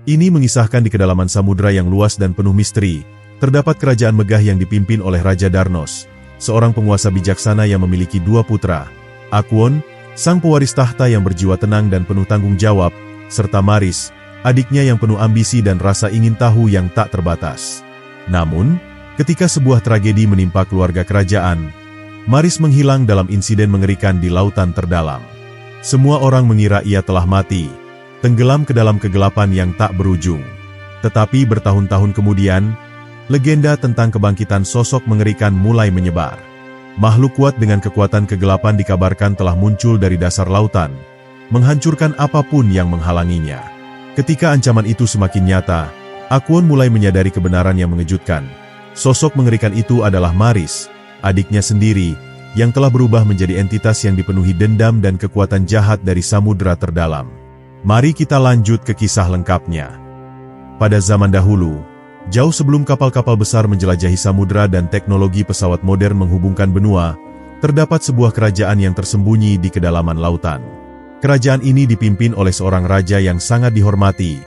Ini mengisahkan di kedalaman samudera yang luas dan penuh misteri, terdapat kerajaan megah yang dipimpin oleh Raja Darnos, seorang penguasa bijaksana yang memiliki dua putra, Akwon, sang pewaris tahta yang berjiwa tenang dan penuh tanggung jawab, serta Maris, adiknya yang penuh ambisi dan rasa ingin tahu yang tak terbatas. Namun, ketika sebuah tragedi menimpa keluarga kerajaan, Maris menghilang dalam insiden mengerikan di lautan terdalam. Semua orang mengira ia telah mati, tenggelam ke dalam kegelapan yang tak berujung. Tetapi bertahun-tahun kemudian, legenda tentang kebangkitan sosok mengerikan mulai menyebar. Makhluk kuat dengan kekuatan kegelapan dikabarkan telah muncul dari dasar lautan, menghancurkan apapun yang menghalanginya. Ketika ancaman itu semakin nyata, Akwon mulai menyadari kebenaran yang mengejutkan. Sosok mengerikan itu adalah Maris, adiknya sendiri, yang telah berubah menjadi entitas yang dipenuhi dendam dan kekuatan jahat dari samudera terdalam. Mari kita lanjut ke kisah lengkapnya. Pada zaman dahulu, jauh sebelum kapal-kapal besar menjelajahi samudera dan teknologi pesawat modern menghubungkan benua, terdapat sebuah kerajaan yang tersembunyi di kedalaman lautan. Kerajaan ini dipimpin oleh seorang raja yang sangat dihormati,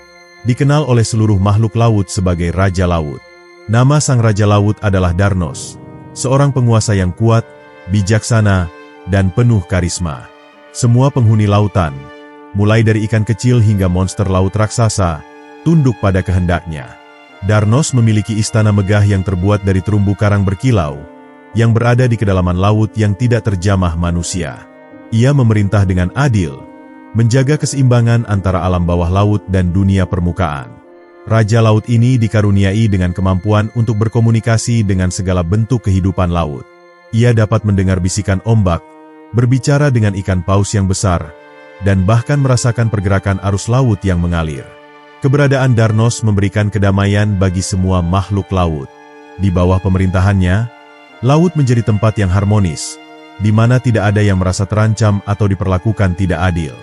dikenal oleh seluruh makhluk laut sebagai Raja Laut. Nama sang Raja Laut adalah Darnos, seorang penguasa yang kuat, bijaksana, dan penuh karisma. Semua penghuni lautan, mulai dari ikan kecil hingga monster laut raksasa, tunduk pada kehendaknya. Darnos memiliki istana megah yang terbuat dari terumbu karang berkilau, yang berada di kedalaman laut yang tidak terjamah manusia. Ia memerintah dengan adil, menjaga keseimbangan antara alam bawah laut dan dunia permukaan. Raja Laut ini dikaruniai dengan kemampuan untuk berkomunikasi dengan segala bentuk kehidupan laut. Ia dapat mendengar bisikan ombak, berbicara dengan ikan paus yang besar, dan bahkan merasakan pergerakan arus laut yang mengalir. Keberadaan Darnos memberikan kedamaian bagi semua makhluk laut. Di bawah pemerintahannya, laut menjadi tempat yang harmonis, di mana tidak ada yang merasa terancam atau diperlakukan tidak adil.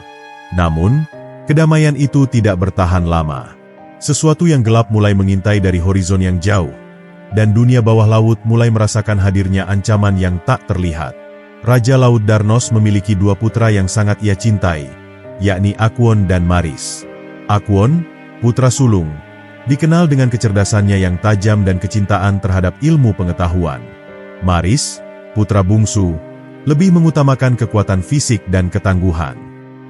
Namun, kedamaian itu tidak bertahan lama. Sesuatu yang gelap mulai mengintai dari horizon yang jauh, dan dunia bawah laut mulai merasakan hadirnya ancaman yang tak terlihat. Raja Laut Darnos memiliki dua putra yang sangat ia cintai, yakni Akwon dan Maris. Akwon, putra sulung, dikenal dengan kecerdasannya yang tajam dan kecintaan terhadap ilmu pengetahuan. Maris, putra bungsu, lebih mengutamakan kekuatan fisik dan ketangguhan.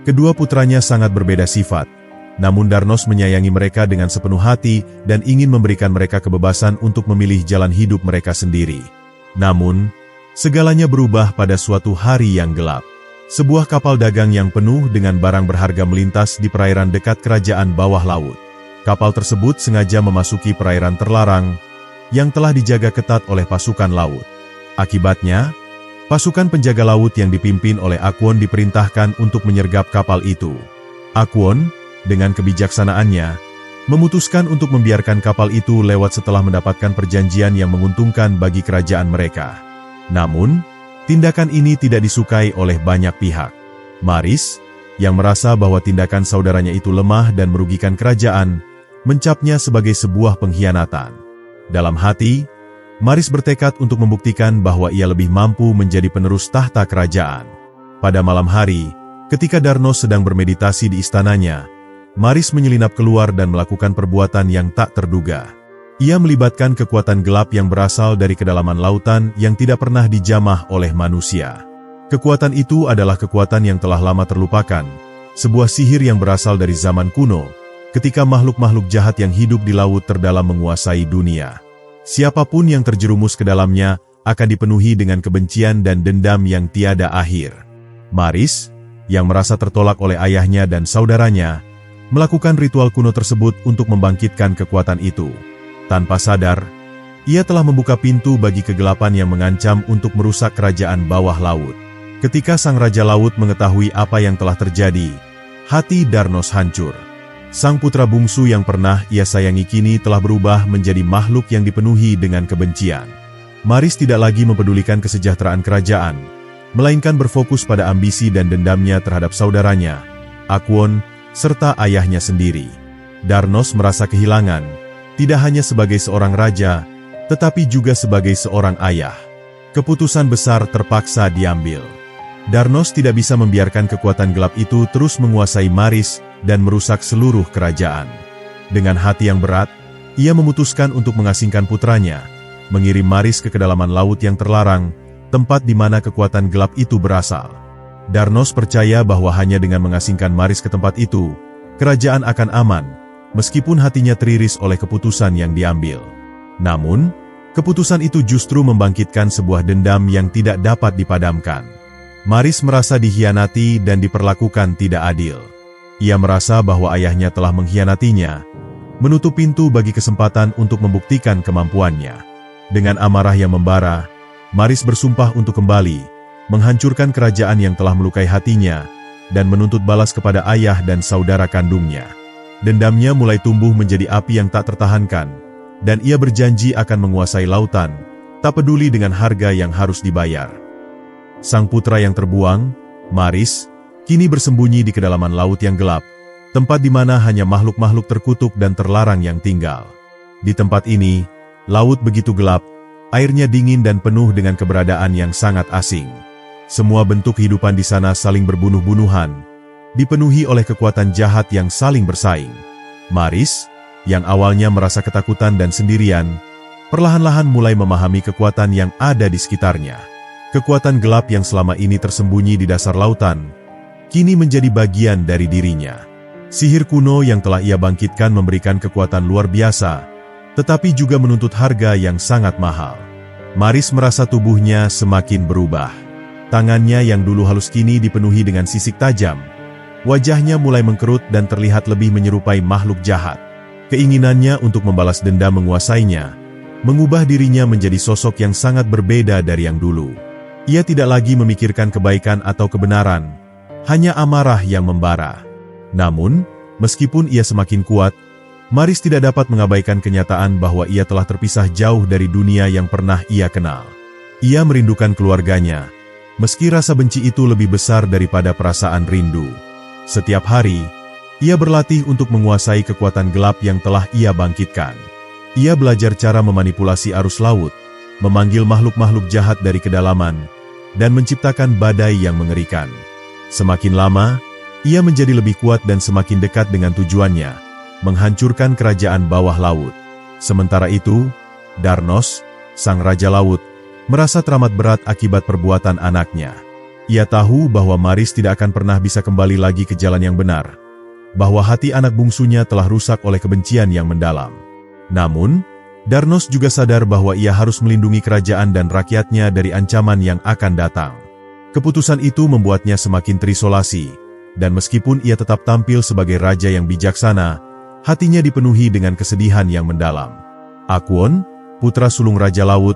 Kedua putranya sangat berbeda sifat, namun Darnos menyayangi mereka dengan sepenuh hati dan ingin memberikan mereka kebebasan untuk memilih jalan hidup mereka sendiri. Namun, segalanya berubah pada suatu hari yang gelap. Sebuah kapal dagang yang penuh dengan barang berharga melintas di perairan dekat kerajaan bawah laut. Kapal tersebut sengaja memasuki perairan terlarang yang telah dijaga ketat oleh pasukan laut. Akibatnya, pasukan penjaga laut yang dipimpin oleh Akwon diperintahkan untuk menyergap kapal itu. Akwon, dengan kebijaksanaannya, memutuskan untuk membiarkan kapal itu lewat setelah mendapatkan perjanjian yang menguntungkan bagi kerajaan mereka. Namun, tindakan ini tidak disukai oleh banyak pihak. Maris, yang merasa bahwa tindakan saudaranya itu lemah dan merugikan kerajaan, mencapnya sebagai sebuah pengkhianatan. Dalam hati, Maris bertekad untuk membuktikan bahwa ia lebih mampu menjadi penerus tahta kerajaan. Pada malam hari, ketika Darnos sedang bermeditasi di istananya, Maris menyelinap keluar dan melakukan perbuatan yang tak terduga. Ia melibatkan kekuatan gelap yang berasal dari kedalaman lautan yang tidak pernah dijamah oleh manusia. Kekuatan itu adalah kekuatan yang telah lama terlupakan, sebuah sihir yang berasal dari zaman kuno, ketika makhluk-makhluk jahat yang hidup di laut terdalam menguasai dunia. Siapapun yang terjerumus ke dalamnya akan dipenuhi dengan kebencian dan dendam yang tiada akhir. Maris, yang merasa tertolak oleh ayahnya dan saudaranya, melakukan ritual kuno tersebut untuk membangkitkan kekuatan itu. Tanpa sadar, ia telah membuka pintu bagi kegelapan yang mengancam untuk merusak kerajaan bawah laut. Ketika sang Raja Laut mengetahui apa yang telah terjadi, hati Darnos hancur. Sang putra bungsu yang pernah ia sayangi kini telah berubah menjadi makhluk yang dipenuhi dengan kebencian. Maris tidak lagi mempedulikan kesejahteraan kerajaan, melainkan berfokus pada ambisi dan dendamnya terhadap saudaranya, Akwon, serta ayahnya sendiri. Darnos merasa kehilangan, tidak hanya sebagai seorang raja, tetapi juga sebagai seorang ayah. Keputusan besar terpaksa diambil. Darnos tidak bisa membiarkan kekuatan gelap itu terus menguasai Maris dan merusak seluruh kerajaan. Dengan hati yang berat, ia memutuskan untuk mengasingkan putranya, mengirim Maris ke kedalaman laut yang terlarang, tempat di mana kekuatan gelap itu berasal. Darnos percaya bahwa hanya dengan mengasingkan Maris ke tempat itu, kerajaan akan aman, meskipun hatinya teriris oleh keputusan yang diambil. Namun, keputusan itu justru membangkitkan sebuah dendam yang tidak dapat dipadamkan. Maris merasa dikhianati dan diperlakukan tidak adil. Ia merasa bahwa ayahnya telah mengkhianatinya, menutup pintu bagi kesempatan untuk membuktikan kemampuannya. Dengan amarah yang membara, Maris bersumpah untuk kembali, menghancurkan kerajaan yang telah melukai hatinya, dan menuntut balas kepada ayah dan saudara kandungnya. Dendamnya mulai tumbuh menjadi api yang tak tertahankan, dan ia berjanji akan menguasai lautan, tak peduli dengan harga yang harus dibayar. Sang putra yang terbuang, Maris, kini bersembunyi di kedalaman laut yang gelap, tempat di mana hanya makhluk-makhluk terkutuk dan terlarang yang tinggal. Di tempat ini, laut begitu gelap, airnya dingin dan penuh dengan keberadaan yang sangat asing. Semua bentuk kehidupan di sana saling berbunuh-bunuhan, dipenuhi oleh kekuatan jahat yang saling bersaing. Maris, yang awalnya merasa ketakutan dan sendirian, perlahan-lahan mulai memahami kekuatan yang ada di sekitarnya. Kekuatan gelap yang selama ini tersembunyi di dasar lautan, kini menjadi bagian dari dirinya. Sihir kuno yang telah ia bangkitkan memberikan kekuatan luar biasa, tetapi juga menuntut harga yang sangat mahal. Maris merasa tubuhnya semakin berubah. Tangannya yang dulu halus kini dipenuhi dengan sisik tajam. Wajahnya mulai mengkerut dan terlihat lebih menyerupai makhluk jahat. Keinginannya untuk membalas dendam menguasainya, mengubah dirinya menjadi sosok yang sangat berbeda dari yang dulu. Ia tidak lagi memikirkan kebaikan atau kebenaran, hanya amarah yang membara. Namun, meskipun ia semakin kuat, Maris tidak dapat mengabaikan kenyataan bahwa ia telah terpisah jauh dari dunia yang pernah ia kenal. Ia merindukan keluarganya, meski rasa benci itu lebih besar daripada perasaan rindu. Setiap hari, ia berlatih untuk menguasai kekuatan gelap yang telah ia bangkitkan. Ia belajar cara memanipulasi arus laut, memanggil makhluk-makhluk jahat dari kedalaman, dan menciptakan badai yang mengerikan. Semakin lama, ia menjadi lebih kuat dan semakin dekat dengan tujuannya, menghancurkan kerajaan bawah laut. Sementara itu, Darnos, sang raja laut, merasa teramat berat akibat perbuatan anaknya. Ia tahu bahwa Maris tidak akan pernah bisa kembali lagi ke jalan yang benar, bahwa hati anak bungsunya telah rusak oleh kebencian yang mendalam. Namun, Darnos juga sadar bahwa ia harus melindungi kerajaan dan rakyatnya dari ancaman yang akan datang. Keputusan itu membuatnya semakin terisolasi, dan meskipun ia tetap tampil sebagai raja yang bijaksana, hatinya dipenuhi dengan kesedihan yang mendalam. Akwon, putra sulung Raja Laut,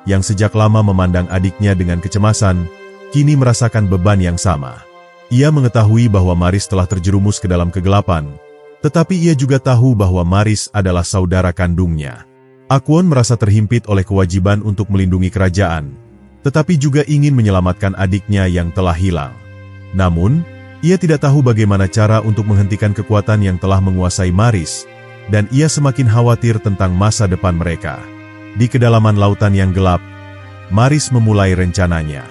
yang sejak lama memandang adiknya dengan kecemasan, kini merasakan beban yang sama. Ia mengetahui bahwa Maris telah terjerumus ke dalam kegelapan, tetapi ia juga tahu bahwa Maris adalah saudara kandungnya. Akwon merasa terhimpit oleh kewajiban untuk melindungi kerajaan, tetapi juga ingin menyelamatkan adiknya yang telah hilang. Namun, ia tidak tahu bagaimana cara untuk menghentikan kekuatan yang telah menguasai Maris, dan ia semakin khawatir tentang masa depan mereka. Di kedalaman lautan yang gelap, Maris memulai rencananya.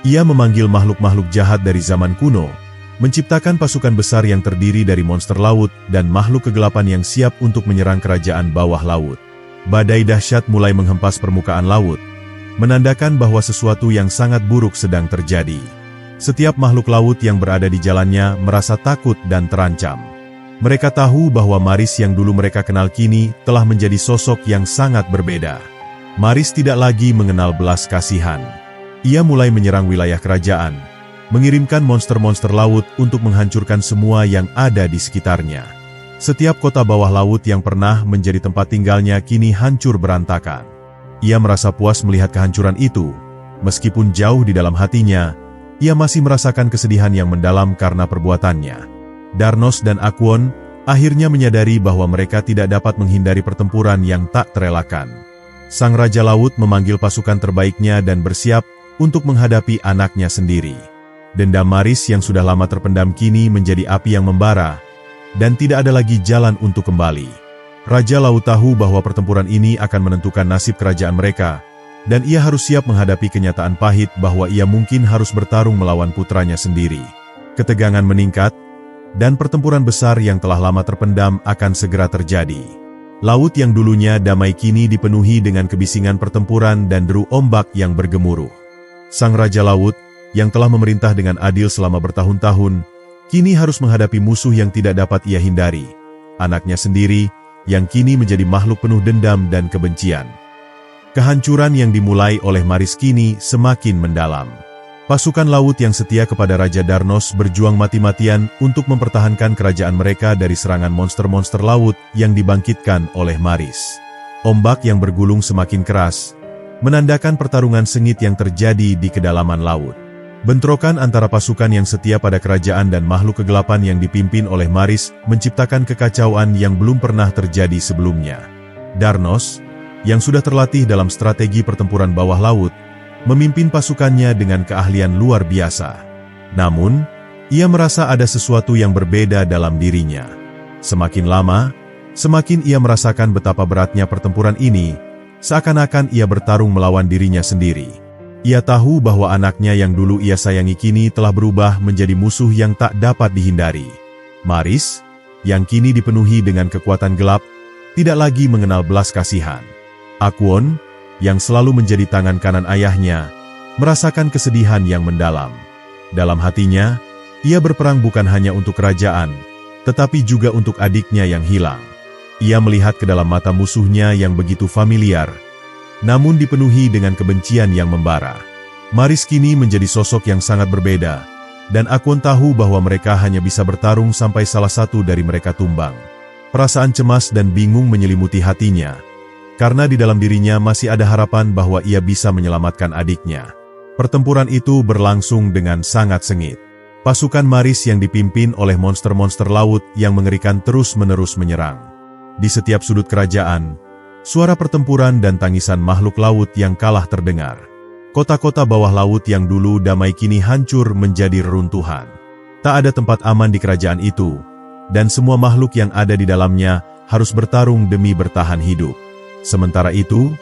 Ia memanggil makhluk-makhluk jahat dari zaman kuno, menciptakan pasukan besar yang terdiri dari monster laut dan makhluk kegelapan yang siap untuk menyerang kerajaan bawah laut. Badai dahsyat mulai menghempas permukaan laut, menandakan bahwa sesuatu yang sangat buruk sedang terjadi. Setiap makhluk laut yang berada di jalannya merasa takut dan terancam. Mereka tahu bahwa Maris yang dulu mereka kenal kini telah menjadi sosok yang sangat berbeda. Maris tidak lagi mengenal belas kasihan. Ia mulai menyerang wilayah kerajaan, mengirimkan monster-monster laut untuk menghancurkan semua yang ada di sekitarnya. Setiap kota bawah laut yang pernah menjadi tempat tinggalnya kini hancur berantakan. Ia merasa puas melihat kehancuran itu, meskipun jauh di dalam hatinya, ia masih merasakan kesedihan yang mendalam karena perbuatannya. Darnos dan Akwon akhirnya menyadari bahwa mereka tidak dapat menghindari pertempuran yang tak terelakkan. Sang Raja Laut memanggil pasukan terbaiknya dan bersiap untuk menghadapi anaknya sendiri. Dendam Maris yang sudah lama terpendam kini menjadi api yang membara, dan tidak ada lagi jalan untuk kembali. Raja Laut tahu bahwa pertempuran ini akan menentukan nasib kerajaan mereka, dan ia harus siap menghadapi kenyataan pahit bahwa ia mungkin harus bertarung melawan putranya sendiri. Ketegangan meningkat, dan pertempuran besar yang telah lama terpendam akan segera terjadi. Laut yang dulunya damai kini dipenuhi dengan kebisingan pertempuran dan deru ombak yang bergemuruh. Sang Raja Laut, yang telah memerintah dengan adil selama bertahun-tahun, kini harus menghadapi musuh yang tidak dapat ia hindari, anaknya sendiri, yang kini menjadi makhluk penuh dendam dan kebencian. Kehancuran yang dimulai oleh Maris kini semakin mendalam. Pasukan laut yang setia kepada Raja Darnos berjuang mati-matian untuk mempertahankan kerajaan mereka dari serangan monster-monster laut yang dibangkitkan oleh Maris. Ombak yang bergulung semakin keras, menandakan pertarungan sengit yang terjadi di kedalaman laut. Bentrokan antara pasukan yang setia pada kerajaan dan makhluk kegelapan yang dipimpin oleh Maris menciptakan kekacauan yang belum pernah terjadi sebelumnya. Darnos, yang sudah terlatih dalam strategi pertempuran bawah laut, memimpin pasukannya dengan keahlian luar biasa. Namun, ia merasa ada sesuatu yang berbeda dalam dirinya. Semakin lama, semakin ia merasakan betapa beratnya pertempuran ini, seakan-akan ia bertarung melawan dirinya sendiri. Ia tahu bahwa anaknya yang dulu ia sayangi kini telah berubah menjadi musuh yang tak dapat dihindari. Maris, yang kini dipenuhi dengan kekuatan gelap, tidak lagi mengenal belas kasihan. Akwon, yang selalu menjadi tangan kanan ayahnya, merasakan kesedihan yang mendalam. Dalam hatinya, ia berperang bukan hanya untuk kerajaan, tetapi juga untuk adiknya yang hilang. Ia melihat ke dalam mata musuhnya yang begitu familiar, namun dipenuhi dengan kebencian yang membara. Maris kini menjadi sosok yang sangat berbeda, dan Akwon tahu bahwa mereka hanya bisa bertarung sampai salah satu dari mereka tumbang. Perasaan cemas dan bingung menyelimuti hatinya, karena di dalam dirinya masih ada harapan bahwa ia bisa menyelamatkan adiknya. Pertempuran itu berlangsung dengan sangat sengit. Pasukan Maris yang dipimpin oleh monster-monster laut yang mengerikan terus-menerus menyerang. Di setiap sudut kerajaan, suara pertempuran dan tangisan makhluk laut yang kalah terdengar. Kota-kota bawah laut yang dulu damai kini hancur menjadi reruntuhan. Tak ada tempat aman di kerajaan itu, dan semua makhluk yang ada di dalamnya harus bertarung demi bertahan hidup. Sementara itu,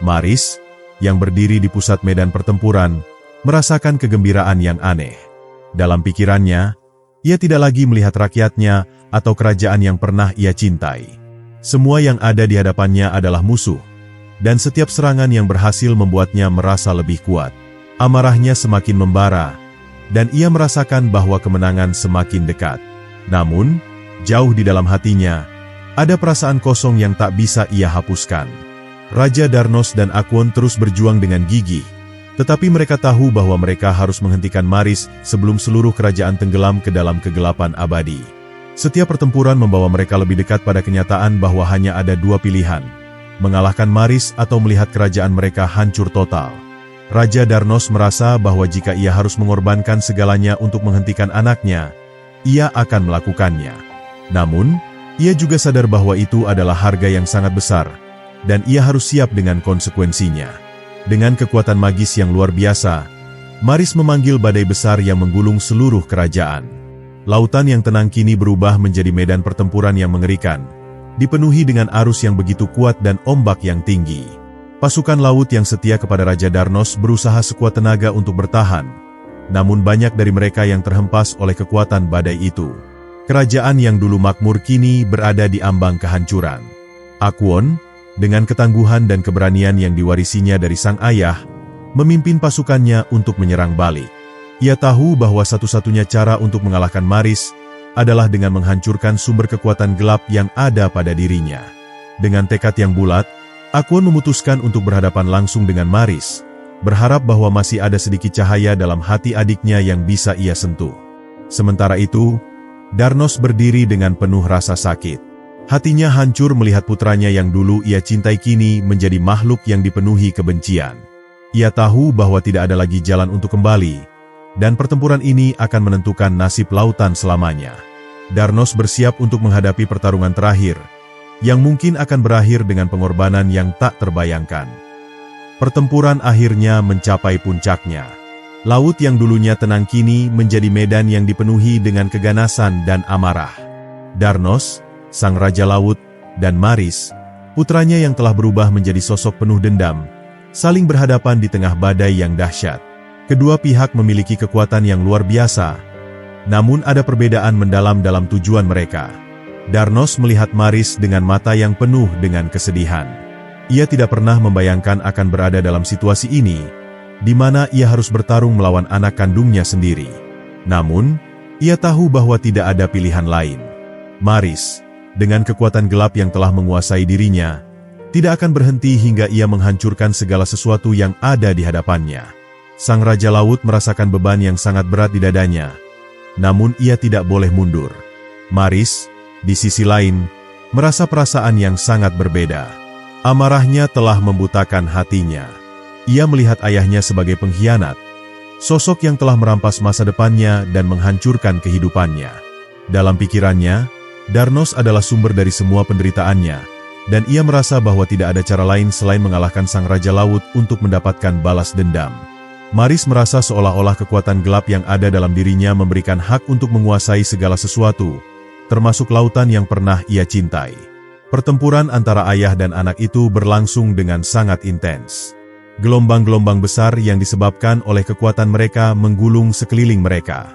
Maris, yang berdiri di pusat medan pertempuran, merasakan kegembiraan yang aneh. Dalam pikirannya, ia tidak lagi melihat rakyatnya atau kerajaan yang pernah ia cintai. Semua yang ada di hadapannya adalah musuh, dan setiap serangan yang berhasil membuatnya merasa lebih kuat. Amarahnya semakin membara, dan ia merasakan bahwa kemenangan semakin dekat. Namun, jauh di dalam hatinya, ada perasaan kosong yang tak bisa ia hapuskan. Raja Darnos dan Akwon terus berjuang dengan gigih, tetapi mereka tahu bahwa mereka harus menghentikan Maris sebelum seluruh kerajaan tenggelam ke dalam kegelapan abadi. Setiap pertempuran membawa mereka lebih dekat pada kenyataan bahwa hanya ada dua pilihan, mengalahkan Maris atau melihat kerajaan mereka hancur total. Raja Darnos merasa bahwa jika ia harus mengorbankan segalanya untuk menghentikan anaknya, ia akan melakukannya. Namun, ia juga sadar bahwa itu adalah harga yang sangat besar, dan ia harus siap dengan konsekuensinya. Dengan kekuatan magis yang luar biasa, Maris memanggil badai besar yang menggulung seluruh kerajaan. Lautan yang tenang kini berubah menjadi medan pertempuran yang mengerikan, dipenuhi dengan arus yang begitu kuat dan ombak yang tinggi. Pasukan laut yang setia kepada Raja Darnos berusaha sekuat tenaga untuk bertahan, namun banyak dari mereka yang terhempas oleh kekuatan badai itu. Kerajaan yang dulu makmur kini berada di ambang kehancuran. Akwon, dengan ketangguhan dan keberanian yang diwarisinya dari sang ayah, memimpin pasukannya untuk menyerang balik. Ia tahu bahwa satu-satunya cara untuk mengalahkan Maris adalah dengan menghancurkan sumber kekuatan gelap yang ada pada dirinya. Dengan tekad yang bulat, Akwon memutuskan untuk berhadapan langsung dengan Maris, berharap bahwa masih ada sedikit cahaya dalam hati adiknya yang bisa ia sentuh. Sementara itu, Darnos berdiri dengan penuh rasa sakit. Hatinya hancur melihat putranya yang dulu ia cintai kini menjadi makhluk yang dipenuhi kebencian. Ia tahu bahwa tidak ada lagi jalan untuk kembali, dan pertempuran ini akan menentukan nasib lautan selamanya. Darnos bersiap untuk menghadapi pertarungan terakhir, yang mungkin akan berakhir dengan pengorbanan yang tak terbayangkan. Pertempuran akhirnya mencapai puncaknya. Laut yang dulunya tenang kini menjadi medan yang dipenuhi dengan keganasan dan amarah. Darnos, sang Raja Laut, dan Maris, putranya yang telah berubah menjadi sosok penuh dendam, saling berhadapan di tengah badai yang dahsyat. Kedua pihak memiliki kekuatan yang luar biasa, Namun ada perbedaan mendalam dalam tujuan mereka. Darnos melihat Maris dengan mata yang penuh dengan kesedihan. Ia tidak pernah membayangkan akan berada dalam situasi ini, di mana ia harus bertarung melawan anak kandungnya sendiri. Namun, ia tahu bahwa tidak ada pilihan lain. Maris, dengan kekuatan gelap yang telah menguasai dirinya, tidak akan berhenti hingga ia menghancurkan segala sesuatu yang ada di hadapannya. Sang Raja Laut merasakan beban yang sangat berat di dadanya, namun ia tidak boleh mundur. Maris, di sisi lain, merasa perasaan yang sangat berbeda. Amarahnya telah membutakan hatinya. Ia melihat ayahnya sebagai pengkhianat, sosok yang telah merampas masa depannya dan menghancurkan kehidupannya. Dalam pikirannya, Darnos adalah sumber dari semua penderitaannya, dan ia merasa bahwa tidak ada cara lain selain mengalahkan Sang Raja Laut untuk mendapatkan balas dendam. Maris merasa seolah-olah kekuatan gelap yang ada dalam dirinya memberikan hak untuk menguasai segala sesuatu, termasuk lautan yang pernah ia cintai. Pertempuran antara ayah dan anak itu berlangsung dengan sangat intens. Gelombang-gelombang besar yang disebabkan oleh kekuatan mereka menggulung sekeliling mereka.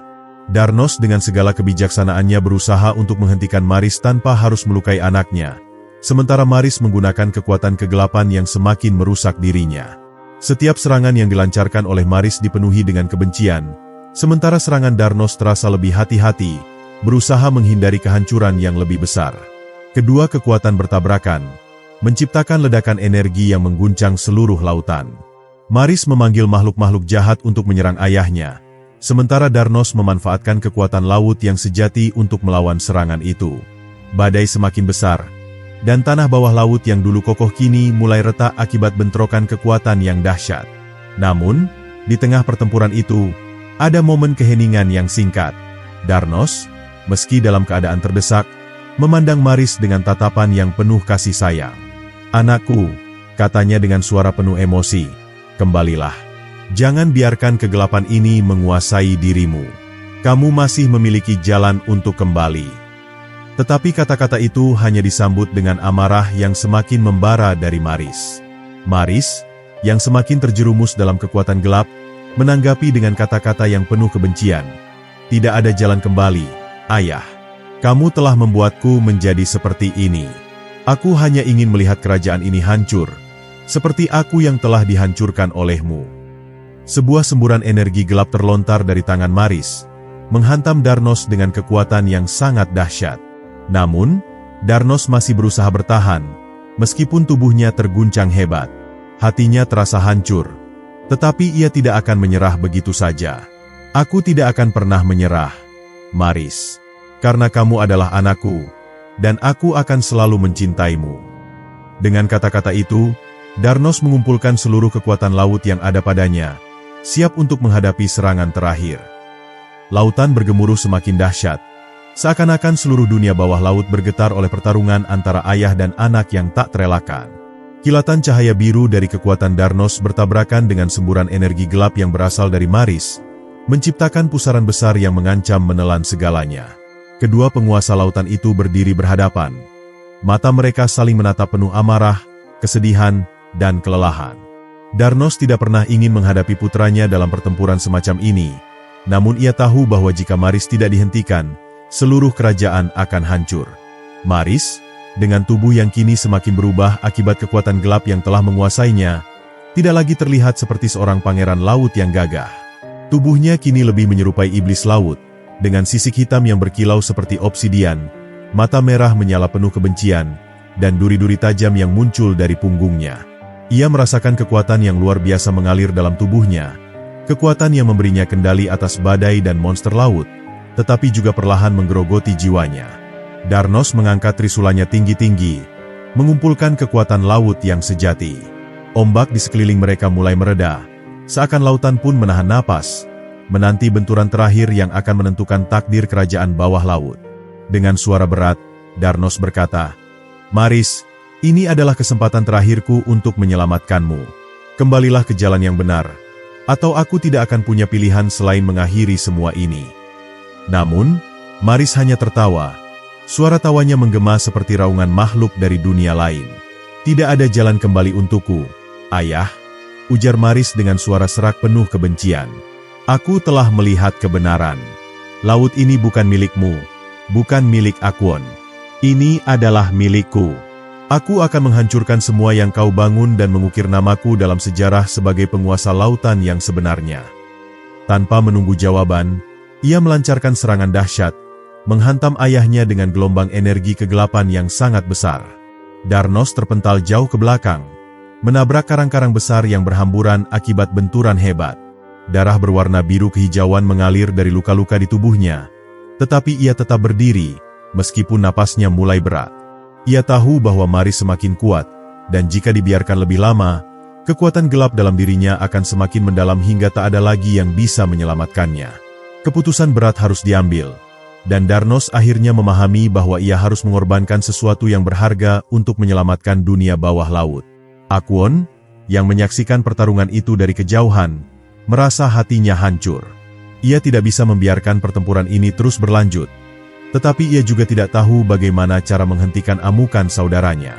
Darnos dengan segala kebijaksanaannya berusaha untuk menghentikan Maris tanpa harus melukai anaknya, sementara Maris menggunakan kekuatan kegelapan yang semakin merusak dirinya. Setiap serangan yang dilancarkan oleh Maris dipenuhi dengan kebencian, sementara serangan Darnos terasa lebih hati-hati, berusaha menghindari kehancuran yang lebih besar. Kedua kekuatan bertabrakan, menciptakan ledakan energi yang mengguncang seluruh lautan. Maris memanggil makhluk-makhluk jahat untuk menyerang ayahnya, sementara Darnos memanfaatkan kekuatan laut yang sejati untuk melawan serangan itu. Badai semakin besar, dan tanah bawah laut yang dulu kokoh kini mulai retak akibat bentrokan kekuatan yang dahsyat. Namun, di tengah pertempuran itu, ada momen keheningan yang singkat. Darnos, meski dalam keadaan terdesak, memandang Maris dengan tatapan yang penuh kasih sayang. "Anakku," katanya dengan suara penuh emosi, "kembalilah. Jangan biarkan kegelapan ini menguasai dirimu. Kamu masih memiliki jalan untuk kembali." Tetapi kata-kata itu hanya disambut dengan amarah yang semakin membara dari Maris. Maris, yang semakin terjerumus dalam kekuatan gelap, menanggapi dengan kata-kata yang penuh kebencian. "Tidak ada jalan kembali, Ayah. Kamu telah membuatku menjadi seperti ini. Aku hanya ingin melihat kerajaan ini hancur, seperti aku yang telah dihancurkan olehmu." Sebuah semburan energi gelap terlontar dari tangan Maris, menghantam Darnos dengan kekuatan yang sangat dahsyat. Namun, Darnos masih berusaha bertahan, meskipun tubuhnya terguncang hebat. Hatinya terasa hancur, tetapi ia tidak akan menyerah begitu saja. "Aku tidak akan pernah menyerah, Maris. Karena kamu adalah anakku, dan aku akan selalu mencintaimu." Dengan kata-kata itu, Darnos mengumpulkan seluruh kekuatan laut yang ada padanya, siap untuk menghadapi serangan terakhir. Lautan bergemuruh semakin dahsyat, seakan-akan seluruh dunia bawah laut bergetar oleh pertarungan antara ayah dan anak yang tak terelakkan. Kilatan cahaya biru dari kekuatan Darnos bertabrakan dengan semburan energi gelap yang berasal dari Maris, menciptakan pusaran besar yang mengancam menelan segalanya. Kedua penguasa lautan itu berdiri berhadapan. Mata mereka saling menatap penuh amarah, kesedihan, dan kelelahan. Darnos tidak pernah ingin menghadapi putranya dalam pertempuran semacam ini, namun ia tahu bahwa jika Maris tidak dihentikan, seluruh kerajaan akan hancur. Maris, dengan tubuh yang kini semakin berubah akibat kekuatan gelap yang telah menguasainya, tidak lagi terlihat seperti seorang pangeran laut yang gagah. Tubuhnya kini lebih menyerupai iblis laut, dengan sisik hitam yang berkilau seperti obsidian, mata merah menyala penuh kebencian, dan duri-duri tajam yang muncul dari punggungnya. Ia merasakan kekuatan yang luar biasa mengalir dalam tubuhnya, kekuatan yang memberinya kendali atas badai dan monster laut, tetapi juga perlahan menggerogoti jiwanya. Darnos mengangkat trisulanya tinggi-tinggi, mengumpulkan kekuatan laut yang sejati. Ombak di sekeliling mereka mulai mereda, seakan lautan pun menahan napas, menanti benturan terakhir yang akan menentukan takdir kerajaan bawah laut. Dengan suara berat, Darnos berkata, "Maris, ini adalah kesempatan terakhirku untuk menyelamatkanmu. Kembalilah ke jalan yang benar, atau aku tidak akan punya pilihan selain mengakhiri semua ini." Namun, Maris hanya tertawa. Suara tawanya menggema seperti raungan makhluk dari dunia lain. "Tidak ada jalan kembali untukku, Ayah," ujar Maris dengan suara serak penuh kebencian. "Aku telah melihat kebenaran. Laut ini bukan milikmu, bukan milik Akwon. Ini adalah milikku. Aku akan menghancurkan semua yang kau bangun dan mengukir namaku dalam sejarah sebagai penguasa lautan yang sebenarnya. Tanpa menunggu jawaban, ia melancarkan serangan dahsyat, menghantam ayahnya dengan gelombang energi kegelapan yang sangat besar. Darnos terpental jauh ke belakang, menabrak karang-karang besar yang berhamburan akibat benturan hebat. Darah berwarna biru kehijauan mengalir dari luka-luka di tubuhnya, tetapi ia tetap berdiri, meskipun napasnya mulai berat. Ia tahu bahwa Maris semakin kuat, dan jika dibiarkan lebih lama, kekuatan gelap dalam dirinya akan semakin mendalam hingga tak ada lagi yang bisa menyelamatkannya. Keputusan berat harus diambil, dan Darnos akhirnya memahami bahwa ia harus mengorbankan sesuatu yang berharga untuk menyelamatkan dunia bawah laut. Akwon, yang menyaksikan pertarungan itu dari kejauhan, merasa hatinya hancur. Ia tidak bisa membiarkan pertempuran ini terus berlanjut, tetapi ia juga tidak tahu bagaimana cara menghentikan amukan saudaranya.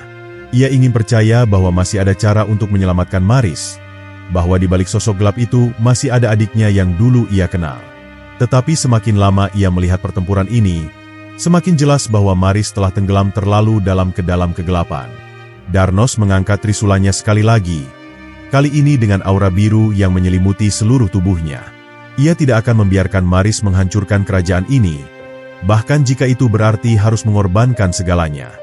Ia ingin percaya bahwa masih ada cara untuk menyelamatkan Maris, bahwa di balik sosok gelap itu masih ada adiknya yang dulu ia kenal. Tetapi semakin lama ia melihat pertempuran ini, semakin jelas bahwa Maris telah tenggelam terlalu dalam ke dalam kegelapan. Darnos mengangkat trisulanya sekali lagi, kali ini dengan aura biru yang menyelimuti seluruh tubuhnya. Ia tidak akan membiarkan Maris menghancurkan kerajaan ini, bahkan jika itu berarti harus mengorbankan segalanya.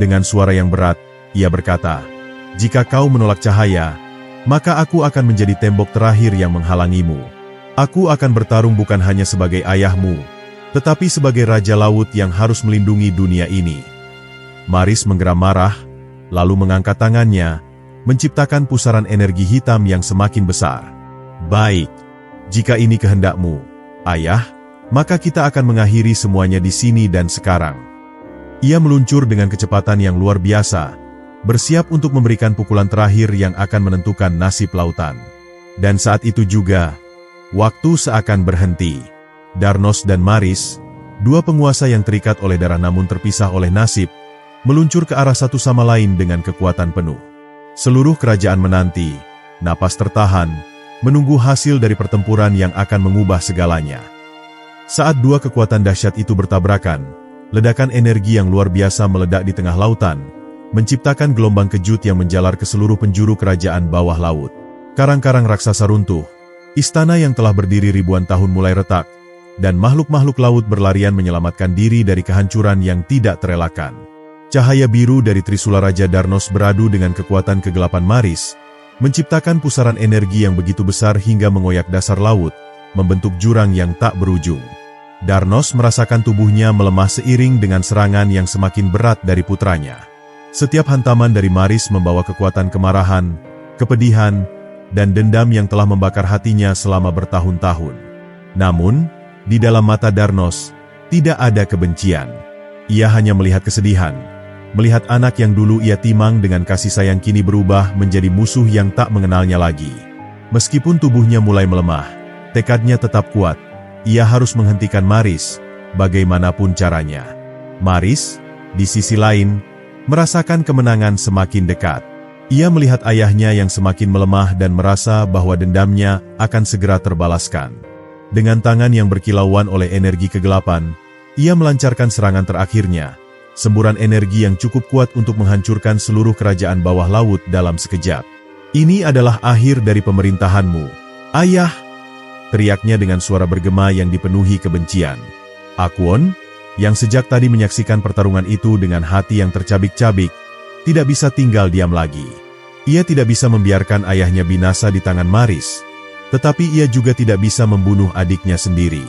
Dengan suara yang berat, ia berkata, "Jika kau menolak cahaya, maka aku akan menjadi tembok terakhir yang menghalangimu. Aku akan bertarung bukan hanya sebagai ayahmu, tetapi sebagai Raja Laut yang harus melindungi dunia ini." Maris menggeram marah, lalu mengangkat tangannya, menciptakan pusaran energi hitam yang semakin besar. "Baik, jika ini kehendakmu, ayah, maka kita akan mengakhiri semuanya di sini dan sekarang." Ia meluncur dengan kecepatan yang luar biasa, bersiap untuk memberikan pukulan terakhir yang akan menentukan nasib lautan. Dan saat itu juga, waktu seakan berhenti. Darnos dan Maris, dua penguasa yang terikat oleh darah namun terpisah oleh nasib, meluncur ke arah satu sama lain dengan kekuatan penuh. Seluruh kerajaan menanti, napas tertahan, menunggu hasil dari pertempuran yang akan mengubah segalanya. Saat dua kekuatan dahsyat itu bertabrakan, ledakan energi yang luar biasa meledak di tengah lautan, menciptakan gelombang kejut yang menjalar ke seluruh penjuru kerajaan bawah laut. Karang-karang raksasa runtuh, istana yang telah berdiri ribuan tahun mulai retak, dan makhluk-makhluk laut berlarian menyelamatkan diri dari kehancuran yang tidak terelakkan. Cahaya biru dari Trisula Raja Darnos beradu dengan kekuatan kegelapan Maris, menciptakan pusaran energi yang begitu besar hingga mengoyak dasar laut, membentuk jurang yang tak berujung. Darnos merasakan tubuhnya melemah seiring dengan serangan yang semakin berat dari putranya. Setiap hantaman dari Maris membawa kekuatan kemarahan, kepedihan, dan dendam yang telah membakar hatinya selama bertahun-tahun. Namun, di dalam mata Darnos, tidak ada kebencian. Ia hanya melihat kesedihan, melihat anak yang dulu ia timang dengan kasih sayang kini berubah menjadi musuh yang tak mengenalnya lagi. Meskipun tubuhnya mulai melemah, tekadnya tetap kuat. Ia harus menghentikan Maris, bagaimanapun caranya. Maris, di sisi lain, merasakan kemenangan semakin dekat. Ia melihat ayahnya yang semakin melemah dan merasa bahwa dendamnya akan segera terbalaskan. Dengan tangan yang berkilauan oleh energi kegelapan, ia melancarkan serangan terakhirnya, semburan energi yang cukup kuat untuk menghancurkan seluruh kerajaan bawah laut dalam sekejap. "Ini adalah akhir dari pemerintahanmu, ayah!" teriaknya dengan suara bergema yang dipenuhi kebencian. Akwon, yang sejak tadi menyaksikan pertarungan itu dengan hati yang tercabik-cabik, tidak bisa tinggal diam lagi. Ia tidak bisa membiarkan ayahnya binasa di tangan Maris, tetapi ia juga tidak bisa membunuh adiknya sendiri.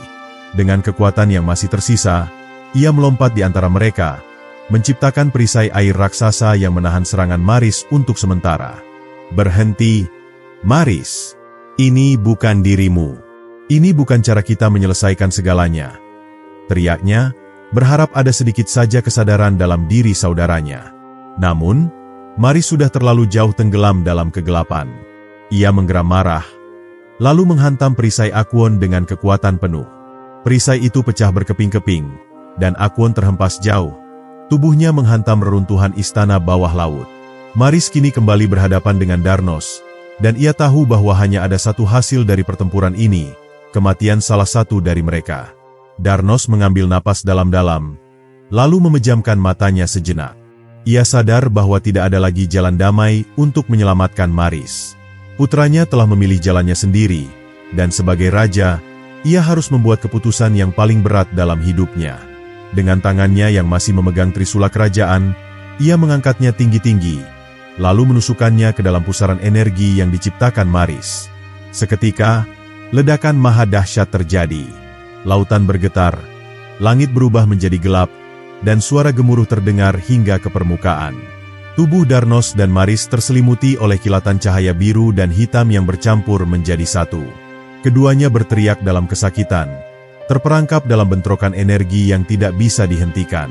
Dengan kekuatan yang masih tersisa, ia melompat di antara mereka, menciptakan perisai air raksasa yang menahan serangan Maris untuk sementara. "Berhenti, Maris. Ini bukan dirimu. Ini bukan cara kita menyelesaikan segalanya," teriaknya, berharap ada sedikit saja kesadaran dalam diri saudaranya. Namun, Maris sudah terlalu jauh tenggelam dalam kegelapan. Ia menggeram marah, lalu menghantam perisai Akwon dengan kekuatan penuh. Perisai itu pecah berkeping-keping, dan Akwon terhempas jauh. Tubuhnya menghantam reruntuhan istana bawah laut. Maris kini kembali berhadapan dengan Darnos, dan ia tahu bahwa hanya ada satu hasil dari pertempuran ini, kematian salah satu dari mereka. Darnos mengambil napas dalam-dalam, lalu memejamkan matanya sejenak. Ia sadar bahwa tidak ada lagi jalan damai untuk menyelamatkan Maris. Putranya telah memilih jalannya sendiri, dan sebagai raja, ia harus membuat keputusan yang paling berat dalam hidupnya. Dengan tangannya yang masih memegang trisula kerajaan, ia mengangkatnya tinggi-tinggi, lalu menusukkannya ke dalam pusaran energi yang diciptakan Maris. Seketika, ledakan maha dahsyat terjadi. Lautan bergetar, langit berubah menjadi gelap, dan suara gemuruh terdengar hingga ke permukaan. Tubuh Darnos dan Maris terselimuti oleh kilatan cahaya biru dan hitam yang bercampur menjadi satu. Keduanya berteriak dalam kesakitan, terperangkap dalam bentrokan energi yang tidak bisa dihentikan.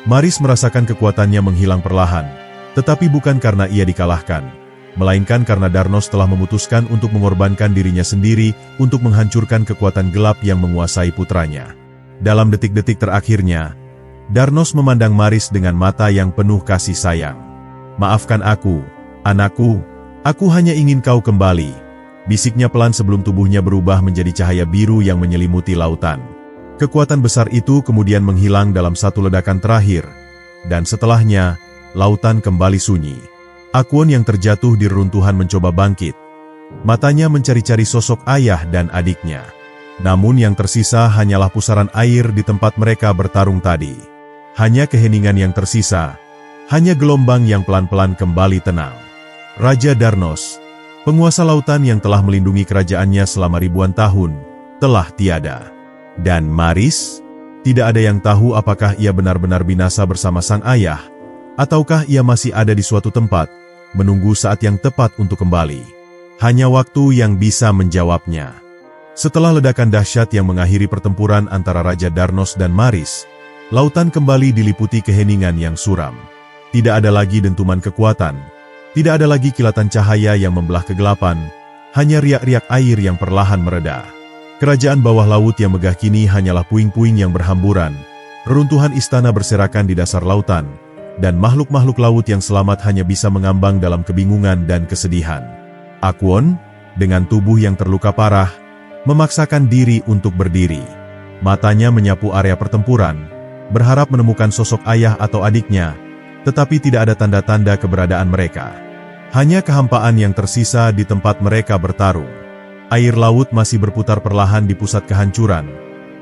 Maris merasakan kekuatannya menghilang perlahan, tetapi bukan karena ia dikalahkan, melainkan karena Darnos telah memutuskan untuk mengorbankan dirinya sendiri untuk menghancurkan kekuatan gelap yang menguasai putranya. Dalam detik-detik terakhirnya, Darnos memandang Maris dengan mata yang penuh kasih sayang. "Maafkan aku, anakku, aku hanya ingin kau kembali," bisiknya pelan sebelum tubuhnya berubah menjadi cahaya biru yang menyelimuti lautan. Kekuatan besar itu kemudian menghilang dalam satu ledakan terakhir, dan setelahnya, lautan kembali sunyi. Akwon yang terjatuh di reruntuhan mencoba bangkit. Matanya mencari-cari sosok ayah dan adiknya. Namun yang tersisa hanyalah pusaran air di tempat mereka bertarung tadi. Hanya keheningan yang tersisa, hanya gelombang yang pelan-pelan kembali tenang. Raja Darnos, penguasa lautan yang telah melindungi kerajaannya selama ribuan tahun, telah tiada. Dan Maris? Tidak ada yang tahu apakah ia benar-benar binasa bersama sang ayah, ataukah ia masih ada di suatu tempat, menunggu saat yang tepat untuk kembali. Hanya waktu yang bisa menjawabnya. Setelah ledakan dahsyat yang mengakhiri pertempuran antara Raja Darnos dan Maris, lautan kembali diliputi keheningan yang suram. Tidak ada lagi dentuman kekuatan, tidak ada lagi kilatan cahaya yang membelah kegelapan, hanya riak-riak air yang perlahan mereda. Kerajaan bawah laut yang megah kini hanyalah puing-puing yang berhamburan, reruntuhan istana berserakan di dasar lautan, dan makhluk-makhluk laut yang selamat hanya bisa mengambang dalam kebingungan dan kesedihan. Akwon, dengan tubuh yang terluka parah, memaksakan diri untuk berdiri. Matanya menyapu area pertempuran, berharap menemukan sosok ayah atau adiknya, tetapi tidak ada tanda-tanda keberadaan mereka. Hanya kehampaan yang tersisa di tempat mereka bertarung. Air laut masih berputar perlahan di pusat kehancuran,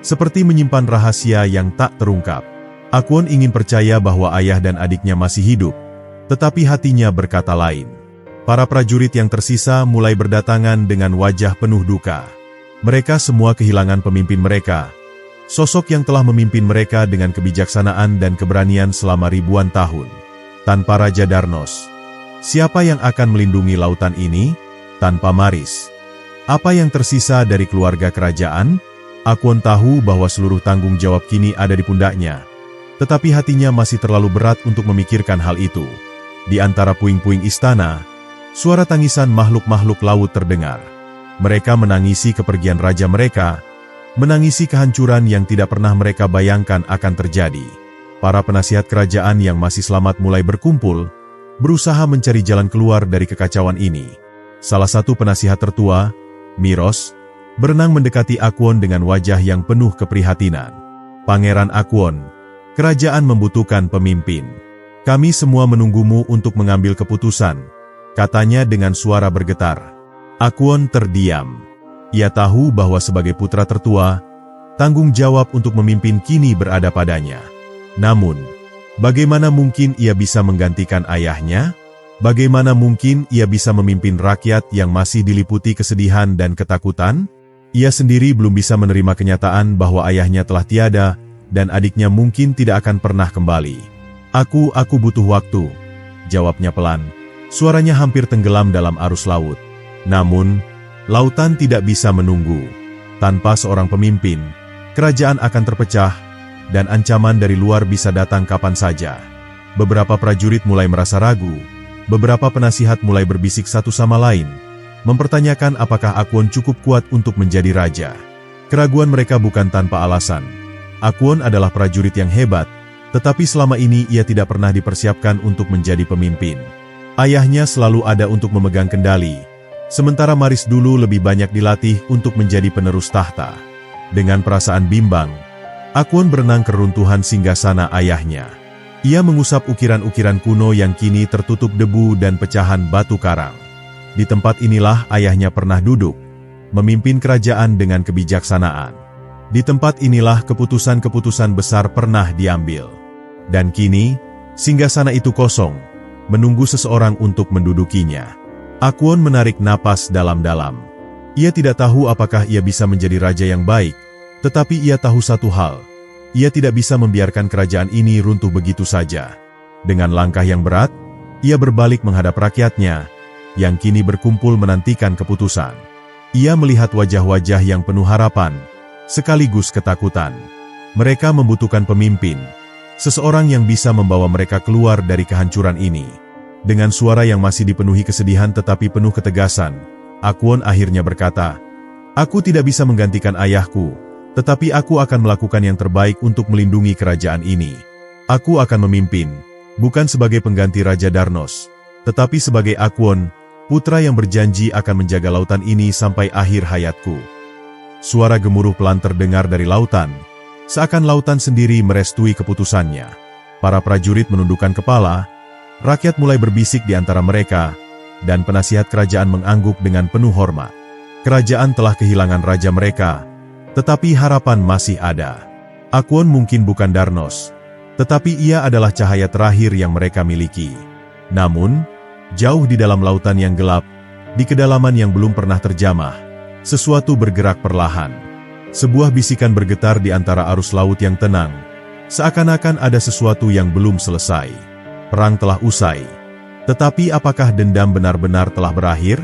seperti menyimpan rahasia yang tak terungkap. Akwon ingin percaya bahwa ayah dan adiknya masih hidup, tetapi hatinya berkata lain. Para prajurit yang tersisa mulai berdatangan dengan wajah penuh duka. Mereka semua kehilangan pemimpin mereka, sosok yang telah memimpin mereka dengan kebijaksanaan dan keberanian selama ribuan tahun. Tanpa Raja Darnos, siapa yang akan melindungi lautan ini? Tanpa Maris, apa yang tersisa dari keluarga kerajaan? Akwon tahu bahwa seluruh tanggung jawab kini ada di pundaknya, tetapi hatinya masih terlalu berat untuk memikirkan hal itu. Di antara puing-puing istana, suara tangisan makhluk-makhluk laut terdengar. Mereka menangisi kepergian raja mereka, menangisi kehancuran yang tidak pernah mereka bayangkan akan terjadi. Para penasihat kerajaan yang masih selamat mulai berkumpul, berusaha mencari jalan keluar dari kekacauan ini. Salah satu penasihat tertua, Miros, berenang mendekati Akwon dengan wajah yang penuh keprihatinan. "Pangeran Akwon, kerajaan membutuhkan pemimpin. Kami semua menunggumu untuk mengambil keputusan," katanya dengan suara bergetar. Akwon terdiam. Ia tahu bahwa sebagai putra tertua, tanggung jawab untuk memimpin kini berada padanya. Namun, bagaimana mungkin ia bisa menggantikan ayahnya? Bagaimana mungkin ia bisa memimpin rakyat yang masih diliputi kesedihan dan ketakutan? Ia sendiri belum bisa menerima kenyataan bahwa ayahnya telah tiada, dan adiknya mungkin tidak akan pernah kembali. Aku butuh waktu," jawabnya pelan. Suaranya hampir tenggelam dalam arus laut. Namun, lautan tidak bisa menunggu. Tanpa seorang pemimpin, kerajaan akan terpecah, dan ancaman dari luar bisa datang kapan saja. Beberapa prajurit mulai merasa ragu, beberapa penasihat mulai berbisik satu sama lain, mempertanyakan apakah Akwon cukup kuat untuk menjadi raja. Keraguan mereka bukan tanpa alasan. Akwon adalah prajurit yang hebat, tetapi selama ini ia tidak pernah dipersiapkan untuk menjadi pemimpin. Ayahnya selalu ada untuk memegang kendali, sementara Maris dulu lebih banyak dilatih untuk menjadi penerus tahta. Dengan perasaan bimbang, Akwon berenang ke runtuhan singgasana ayahnya. Ia mengusap ukiran-ukiran kuno yang kini tertutup debu dan pecahan batu karang. Di tempat inilah ayahnya pernah duduk, memimpin kerajaan dengan kebijaksanaan. Di tempat inilah keputusan-keputusan besar pernah diambil. Dan kini, singgasana itu kosong, menunggu seseorang untuk mendudukinya. Akwon menarik napas dalam-dalam. Ia tidak tahu apakah ia bisa menjadi raja yang baik, tetapi ia tahu satu hal. Ia tidak bisa membiarkan kerajaan ini runtuh begitu saja. Dengan langkah yang berat, ia berbalik menghadap rakyatnya, yang kini berkumpul menantikan keputusan. Ia melihat wajah-wajah yang penuh harapan, sekaligus ketakutan. Mereka membutuhkan pemimpin, seseorang yang bisa membawa mereka keluar dari kehancuran ini. Dengan suara yang masih dipenuhi kesedihan tetapi penuh ketegasan, Akwon akhirnya berkata, "Aku tidak bisa menggantikan ayahku, tetapi aku akan melakukan yang terbaik untuk melindungi kerajaan ini. Aku akan memimpin, bukan sebagai pengganti Raja Darnos, tetapi sebagai Akwon, putra yang berjanji akan menjaga lautan ini sampai akhir hayatku." Suara gemuruh pelan terdengar dari lautan, seakan lautan sendiri merestui keputusannya. Para prajurit menundukkan kepala, rakyat mulai berbisik di antara mereka, dan penasihat kerajaan mengangguk dengan penuh hormat. Kerajaan telah kehilangan raja mereka, tetapi harapan masih ada. Akwon mungkin bukan Darnos, tetapi ia adalah cahaya terakhir yang mereka miliki. Namun, jauh di dalam lautan yang gelap, di kedalaman yang belum pernah terjamah, sesuatu bergerak perlahan. Sebuah bisikan bergetar di antara arus laut yang tenang, seakan-akan ada sesuatu yang belum selesai. Perang telah usai. Tetapi apakah dendam benar-benar telah berakhir?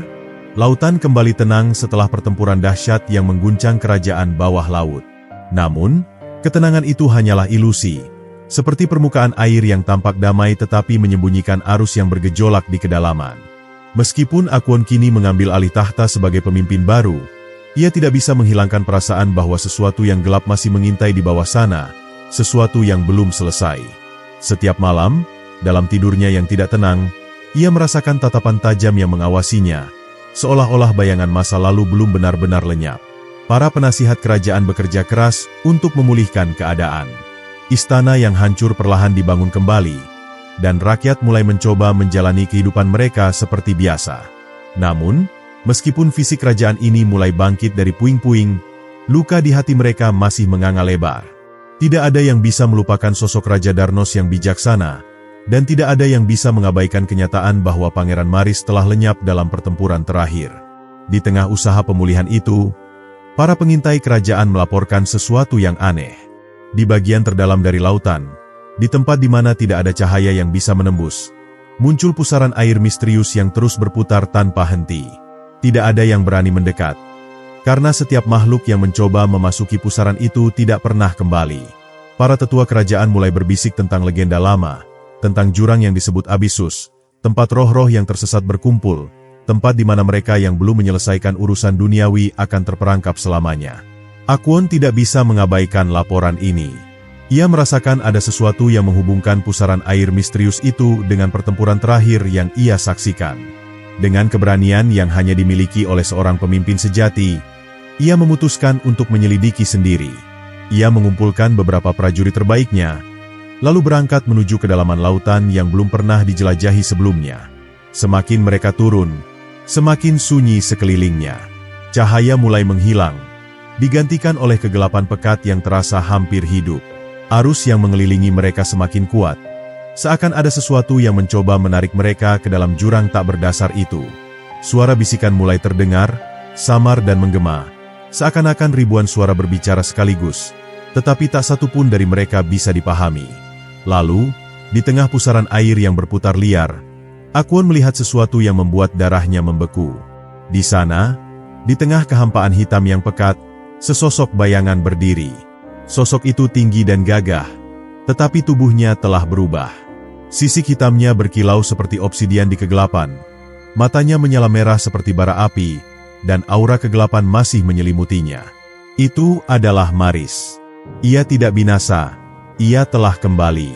Lautan kembali tenang setelah pertempuran dahsyat yang mengguncang kerajaan bawah laut. Namun, ketenangan itu hanyalah ilusi, seperti permukaan air yang tampak damai tetapi menyembunyikan arus yang bergejolak di kedalaman. Meskipun Akwon kini mengambil alih tahta sebagai pemimpin baru, ia tidak bisa menghilangkan perasaan bahwa sesuatu yang gelap masih mengintai di bawah sana, sesuatu yang belum selesai. Setiap malam, dalam tidurnya yang tidak tenang, ia merasakan tatapan tajam yang mengawasinya, seolah-olah bayangan masa lalu belum benar-benar lenyap. Para penasihat kerajaan bekerja keras untuk memulihkan keadaan. Istana yang hancur perlahan dibangun kembali, dan rakyat mulai mencoba menjalani kehidupan mereka seperti biasa. Namun, meskipun fisik kerajaan ini mulai bangkit dari puing-puing, luka di hati mereka masih menganga lebar. Tidak ada yang bisa melupakan sosok Raja Darnos yang bijaksana, dan tidak ada yang bisa mengabaikan kenyataan bahwa Pangeran Maris telah lenyap dalam pertempuran terakhir. Di tengah usaha pemulihan itu, para pengintai kerajaan melaporkan sesuatu yang aneh. Di bagian terdalam dari lautan, di tempat di mana tidak ada cahaya yang bisa menembus, muncul pusaran air misterius yang terus berputar tanpa henti. Tidak ada yang berani mendekat, karena setiap makhluk yang mencoba memasuki pusaran itu tidak pernah kembali. Para tetua kerajaan mulai berbisik tentang legenda lama, tentang jurang yang disebut Abyssus, tempat roh-roh yang tersesat berkumpul, tempat di mana mereka yang belum menyelesaikan urusan duniawi akan terperangkap selamanya. Akwon tidak bisa mengabaikan laporan ini. Ia merasakan ada sesuatu yang menghubungkan pusaran air misterius itu dengan pertempuran terakhir yang ia saksikan. Dengan keberanian yang hanya dimiliki oleh seorang pemimpin sejati, ia memutuskan untuk menyelidiki sendiri. Ia mengumpulkan beberapa prajurit terbaiknya, lalu berangkat menuju kedalaman lautan yang belum pernah dijelajahi sebelumnya. Semakin mereka turun, semakin sunyi sekelilingnya. Cahaya mulai menghilang, digantikan oleh kegelapan pekat yang terasa hampir hidup. Arus yang mengelilingi mereka semakin kuat, seakan ada sesuatu yang mencoba menarik mereka ke dalam jurang tak berdasar itu. Suara bisikan mulai terdengar, samar dan menggema, seakan-akan ribuan suara berbicara sekaligus, tetapi tak satu pun dari mereka bisa dipahami. Lalu, di tengah pusaran air yang berputar liar, Akwon melihat sesuatu yang membuat darahnya membeku. Di sana, di tengah kehampaan hitam yang pekat, sesosok bayangan berdiri. Sosok itu tinggi dan gagah, tetapi tubuhnya telah berubah. Sisik hitamnya berkilau seperti obsidian di kegelapan, matanya menyala merah seperti bara api, dan aura kegelapan masih menyelimutinya. Itu adalah Maris. Ia tidak binasa, ia telah kembali.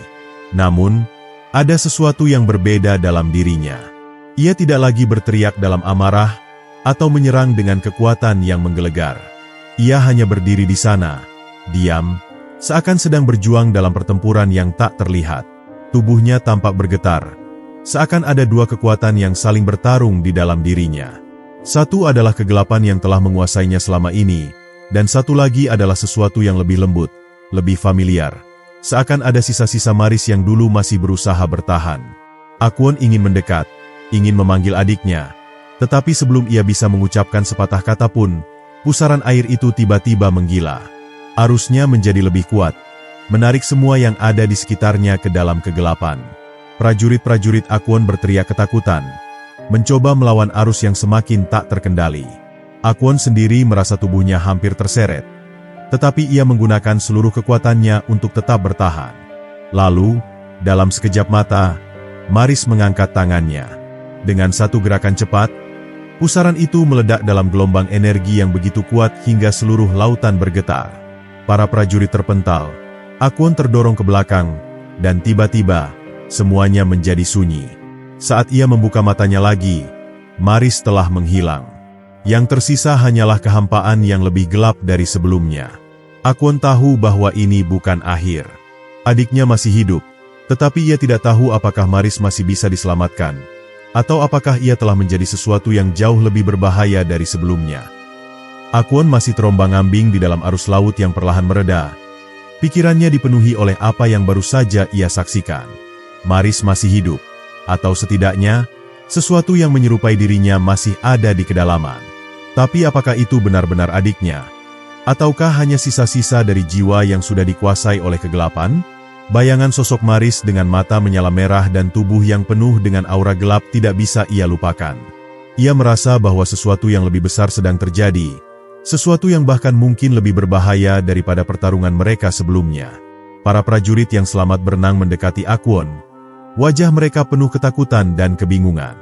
Namun, ada sesuatu yang berbeda dalam dirinya. Ia tidak lagi berteriak dalam amarah, atau menyerang dengan kekuatan yang menggelegar. Ia hanya berdiri di sana, diam, seakan sedang berjuang dalam pertempuran yang tak terlihat. Tubuhnya tampak bergetar, seakan ada dua kekuatan yang saling bertarung di dalam dirinya. Satu adalah kegelapan yang telah menguasainya selama ini, dan satu lagi adalah sesuatu yang lebih lembut, lebih familiar. Seakan ada sisa-sisa Maris yang dulu masih berusaha bertahan. Akwon ingin mendekat, ingin memanggil adiknya. Tetapi sebelum ia bisa mengucapkan sepatah kata pun, pusaran air itu tiba-tiba menggila. Arusnya menjadi lebih kuat, menarik semua yang ada di sekitarnya ke dalam kegelapan. Prajurit-prajurit Akwon berteriak ketakutan, mencoba melawan arus yang semakin tak terkendali. Akwon sendiri merasa tubuhnya hampir terseret, tetapi ia menggunakan seluruh kekuatannya untuk tetap bertahan. Lalu, dalam sekejap mata, Maris mengangkat tangannya. Dengan satu gerakan cepat, pusaran itu meledak dalam gelombang energi yang begitu kuat hingga seluruh lautan bergetar. Para prajurit terpental, Akwon terdorong ke belakang, dan tiba-tiba, semuanya menjadi sunyi. Saat ia membuka matanya lagi, Maris telah menghilang. Yang tersisa hanyalah kehampaan yang lebih gelap dari sebelumnya. Akwon tahu bahwa ini bukan akhir. Adiknya masih hidup, tetapi ia tidak tahu apakah Maris masih bisa diselamatkan, atau apakah ia telah menjadi sesuatu yang jauh lebih berbahaya dari sebelumnya. Akwon masih terombang-ambing di dalam arus laut yang perlahan mereda. Pikirannya dipenuhi oleh apa yang baru saja ia saksikan. Maris masih hidup, atau setidaknya, sesuatu yang menyerupai dirinya masih ada di kedalaman. Tapi apakah itu benar-benar adiknya? Ataukah hanya sisa-sisa dari jiwa yang sudah dikuasai oleh kegelapan? Bayangan sosok Maris dengan mata menyala merah dan tubuh yang penuh dengan aura gelap tidak bisa ia lupakan. Ia merasa bahwa sesuatu yang lebih besar sedang terjadi, sesuatu yang bahkan mungkin lebih berbahaya daripada pertarungan mereka sebelumnya. Para prajurit yang selamat berenang mendekati Akwon. Wajah mereka penuh ketakutan dan kebingungan.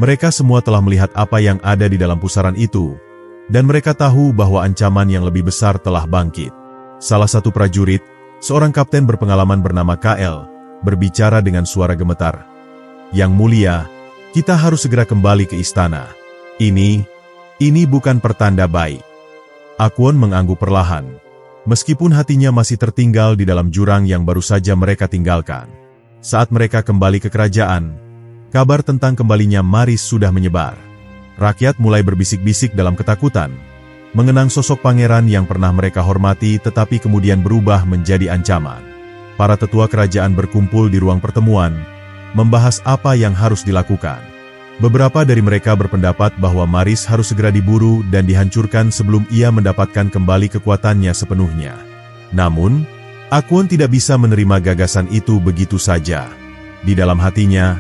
Mereka semua telah melihat apa yang ada di dalam pusaran itu, dan mereka tahu bahwa ancaman yang lebih besar telah bangkit. Salah satu prajurit, seorang kapten berpengalaman bernama KL, berbicara dengan suara gemetar. "Yang mulia, kita harus segera kembali ke istana. Ini bukan pertanda baik." Akwon mengangguk perlahan, meskipun hatinya masih tertinggal di dalam jurang yang baru saja mereka tinggalkan. Saat mereka kembali ke kerajaan, kabar tentang kembalinya Maris sudah menyebar. Rakyat mulai berbisik-bisik dalam ketakutan, mengenang sosok pangeran yang pernah mereka hormati tetapi kemudian berubah menjadi ancaman. Para tetua kerajaan berkumpul di ruang pertemuan, membahas apa yang harus dilakukan. Beberapa dari mereka berpendapat bahwa Maris harus segera diburu dan dihancurkan sebelum ia mendapatkan kembali kekuatannya sepenuhnya. Namun, Akwon tidak bisa menerima gagasan itu begitu saja. Di dalam hatinya,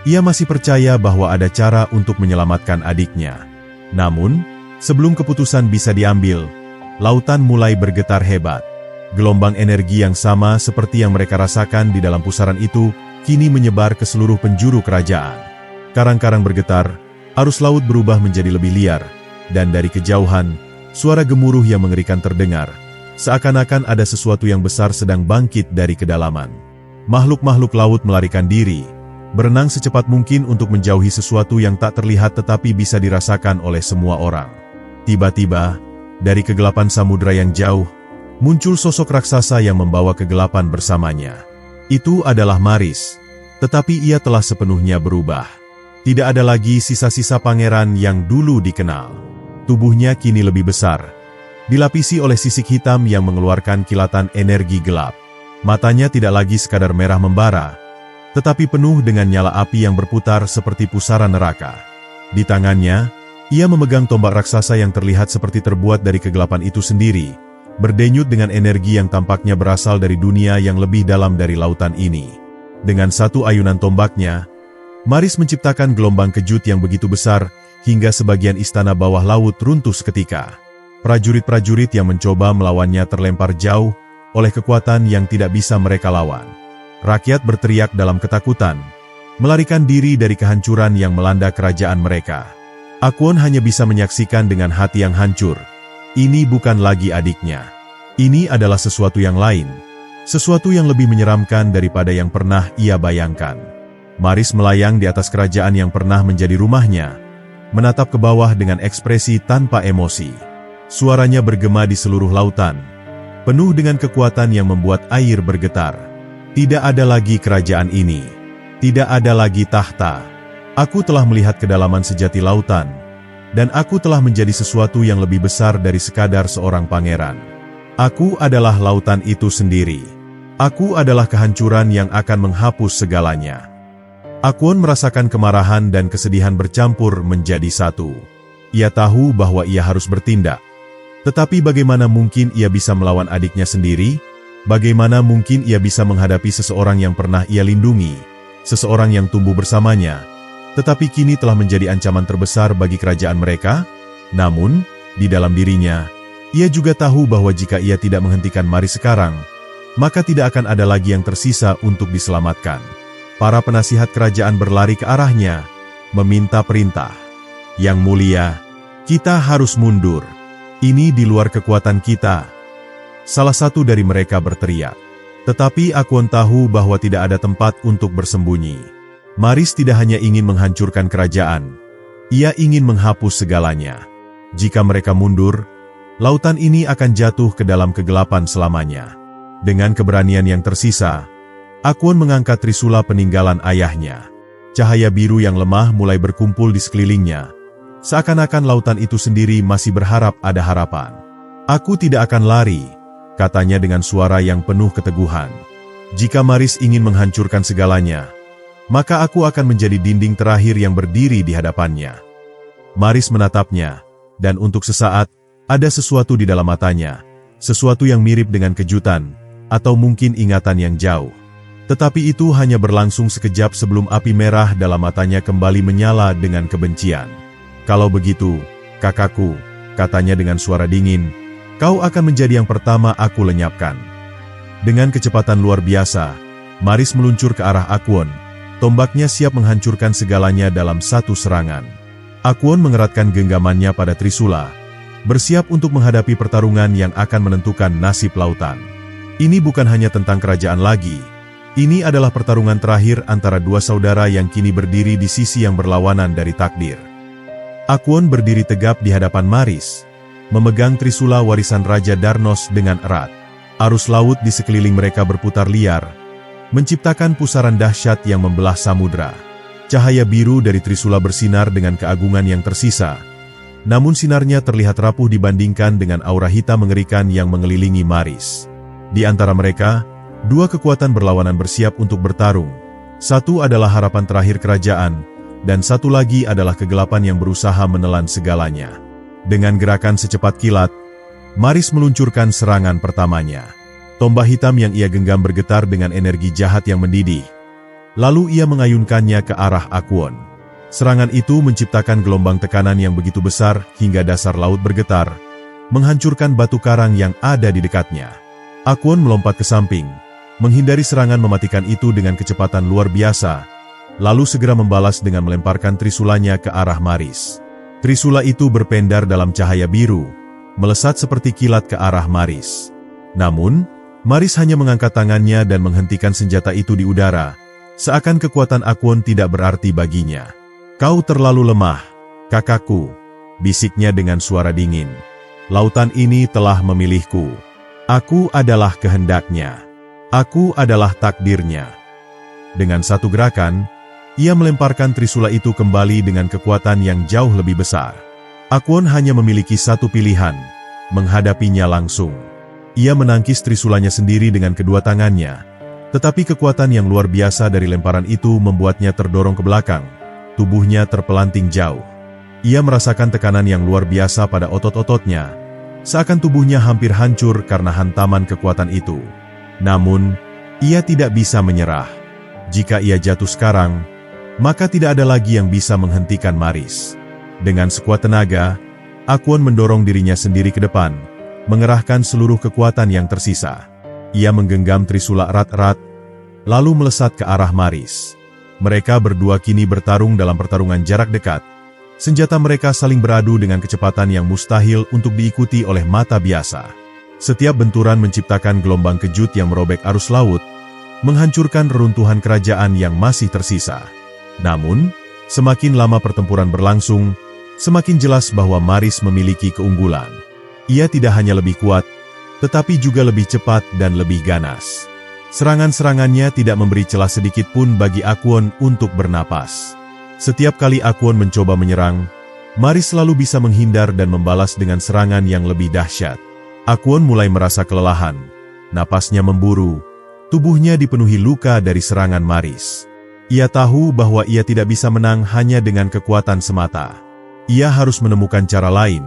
ia masih percaya bahwa ada cara untuk menyelamatkan adiknya. Namun, sebelum keputusan bisa diambil, lautan mulai bergetar hebat. Gelombang energi yang sama seperti yang mereka rasakan di dalam pusaran itu, kini menyebar ke seluruh penjuru kerajaan. Karang-karang bergetar, arus laut berubah menjadi lebih liar, dan dari kejauhan, suara gemuruh yang mengerikan terdengar, seakan-akan ada sesuatu yang besar sedang bangkit dari kedalaman. Makhluk-makhluk laut melarikan diri, berenang secepat mungkin untuk menjauhi sesuatu yang tak terlihat tetapi bisa dirasakan oleh semua orang. Tiba-tiba, dari kegelapan samudera yang jauh, muncul sosok raksasa yang membawa kegelapan bersamanya. Itu adalah Maris, tetapi ia telah sepenuhnya berubah. Tidak ada lagi sisa-sisa pangeran yang dulu dikenal. Tubuhnya kini lebih besar, dilapisi oleh sisik hitam yang mengeluarkan kilatan energi gelap. Matanya tidak lagi sekadar merah membara, tetapi penuh dengan nyala api yang berputar seperti pusaran neraka. Di tangannya, ia memegang tombak raksasa yang terlihat seperti terbuat dari kegelapan itu sendiri, berdenyut dengan energi yang tampaknya berasal dari dunia yang lebih dalam dari lautan ini. Dengan satu ayunan tombaknya, Maris menciptakan gelombang kejut yang begitu besar, hingga sebagian istana bawah laut runtuh seketika. Prajurit-prajurit yang mencoba melawannya terlempar jauh, oleh kekuatan yang tidak bisa mereka lawan. Rakyat berteriak dalam ketakutan, melarikan diri dari kehancuran yang melanda kerajaan mereka. Akwon hanya bisa menyaksikan dengan hati yang hancur. Ini bukan lagi adiknya. Ini adalah sesuatu yang lain. Sesuatu yang lebih menyeramkan daripada yang pernah ia bayangkan. Maris melayang di atas kerajaan yang pernah menjadi rumahnya, menatap ke bawah dengan ekspresi tanpa emosi. Suaranya bergema di seluruh lautan, penuh dengan kekuatan yang membuat air bergetar. Tidak ada lagi kerajaan ini. Tidak ada lagi tahta. Aku telah melihat kedalaman sejati lautan, dan aku telah menjadi sesuatu yang lebih besar dari sekadar seorang pangeran. Aku adalah lautan itu sendiri. Aku adalah kehancuran yang akan menghapus segalanya. Akwon merasakan kemarahan dan kesedihan bercampur menjadi satu. Ia tahu bahwa ia harus bertindak. Tetapi bagaimana mungkin ia bisa melawan adiknya sendiri? Bagaimana mungkin ia bisa menghadapi seseorang yang pernah ia lindungi, seseorang yang tumbuh bersamanya, tetapi kini telah menjadi ancaman terbesar bagi kerajaan mereka? Namun, di dalam dirinya, ia juga tahu bahwa jika ia tidak menghentikan Maris sekarang, maka tidak akan ada lagi yang tersisa untuk diselamatkan. Para penasihat kerajaan berlari ke arahnya, meminta perintah. Yang mulia, kita harus mundur. Ini di luar kekuatan kita. Salah satu dari mereka berteriak. Tetapi Akwon tahu bahwa tidak ada tempat untuk bersembunyi. Maris tidak hanya ingin menghancurkan kerajaan, ia ingin menghapus segalanya. Jika mereka mundur, lautan ini akan jatuh ke dalam kegelapan selamanya. Dengan keberanian yang tersisa, Akwon mengangkat trisula peninggalan ayahnya. Cahaya biru yang lemah mulai berkumpul di sekelilingnya. Seakan-akan lautan itu sendiri masih berharap ada harapan. Aku tidak akan lari, katanya dengan suara yang penuh keteguhan. Jika Maris ingin menghancurkan segalanya, maka aku akan menjadi dinding terakhir yang berdiri di hadapannya. Maris menatapnya, dan untuk sesaat, ada sesuatu di dalam matanya, sesuatu yang mirip dengan kejutan, atau mungkin ingatan yang jauh. Tetapi itu hanya berlangsung sekejap sebelum api merah dalam matanya kembali menyala dengan kebencian. Kalau begitu, kakakku, katanya dengan suara dingin, kau akan menjadi yang pertama aku lenyapkan. Dengan kecepatan luar biasa, Maris meluncur ke arah Akwon. Tombaknya siap menghancurkan segalanya dalam satu serangan. Akwon mengeratkan genggamannya pada trisula, bersiap untuk menghadapi pertarungan yang akan menentukan nasib lautan. Ini bukan hanya tentang kerajaan lagi. Ini adalah pertarungan terakhir antara dua saudara yang kini berdiri di sisi yang berlawanan dari takdir. Akwon berdiri tegap di hadapan Maris, memegang trisula warisan Raja Darnos dengan erat. Arus laut di sekeliling mereka berputar liar, menciptakan pusaran dahsyat yang membelah samudra. Cahaya biru dari trisula bersinar dengan keagungan yang tersisa, namun sinarnya terlihat rapuh dibandingkan dengan aura hitam mengerikan yang mengelilingi Maris. Di antara mereka, dua kekuatan berlawanan bersiap untuk bertarung. Satu adalah harapan terakhir kerajaan, dan satu lagi adalah kegelapan yang berusaha menelan segalanya. Dengan gerakan secepat kilat, Maris meluncurkan serangan pertamanya. Tombak hitam yang ia genggam bergetar dengan energi jahat yang mendidih. Lalu ia mengayunkannya ke arah Akwon. Serangan itu menciptakan gelombang tekanan yang begitu besar hingga dasar laut bergetar, menghancurkan batu karang yang ada di dekatnya. Akwon melompat ke samping, menghindari serangan mematikan itu dengan kecepatan luar biasa, lalu segera membalas dengan melemparkan trisulanya ke arah Maris. Trisula itu berpendar dalam cahaya biru, melesat seperti kilat ke arah Maris. Namun, Maris hanya mengangkat tangannya dan menghentikan senjata itu di udara, seakan kekuatan Akwon tidak berarti baginya. Kau terlalu lemah, kakakku, bisiknya dengan suara dingin. Lautan ini telah memilihku. Aku adalah kehendaknya. Aku adalah takdirnya. Dengan satu gerakan, ia melemparkan trisula itu kembali dengan kekuatan yang jauh lebih besar. Akwon hanya memiliki satu pilihan, menghadapinya langsung. Ia menangkis trisulanya sendiri dengan kedua tangannya, tetapi kekuatan yang luar biasa dari lemparan itu membuatnya terdorong ke belakang, tubuhnya terpelanting jauh. Ia merasakan tekanan yang luar biasa pada otot-ototnya, seakan tubuhnya hampir hancur karena hantaman kekuatan itu. Namun, ia tidak bisa menyerah. Jika ia jatuh sekarang, maka tidak ada lagi yang bisa menghentikan Maris. Dengan sekuat tenaga, Akwon mendorong dirinya sendiri ke depan, mengerahkan seluruh kekuatan yang tersisa. Ia menggenggam trisula erat-erat, lalu melesat ke arah Maris. Mereka berdua kini bertarung dalam pertarungan jarak dekat. Senjata mereka saling beradu dengan kecepatan yang mustahil untuk diikuti oleh mata biasa. Setiap benturan menciptakan gelombang kejut yang merobek arus laut, menghancurkan reruntuhan kerajaan yang masih tersisa. Namun, semakin lama pertempuran berlangsung, semakin jelas bahwa Maris memiliki keunggulan. Ia tidak hanya lebih kuat, tetapi juga lebih cepat dan lebih ganas. Serangan-serangannya tidak memberi celah sedikit pun bagi Akwon untuk bernapas. Setiap kali Akwon mencoba menyerang, Maris selalu bisa menghindar dan membalas dengan serangan yang lebih dahsyat. Akwon mulai merasa kelelahan, napasnya memburu, tubuhnya dipenuhi luka dari serangan Maris. Ia tahu bahwa ia tidak bisa menang hanya dengan kekuatan semata. Ia harus menemukan cara lain,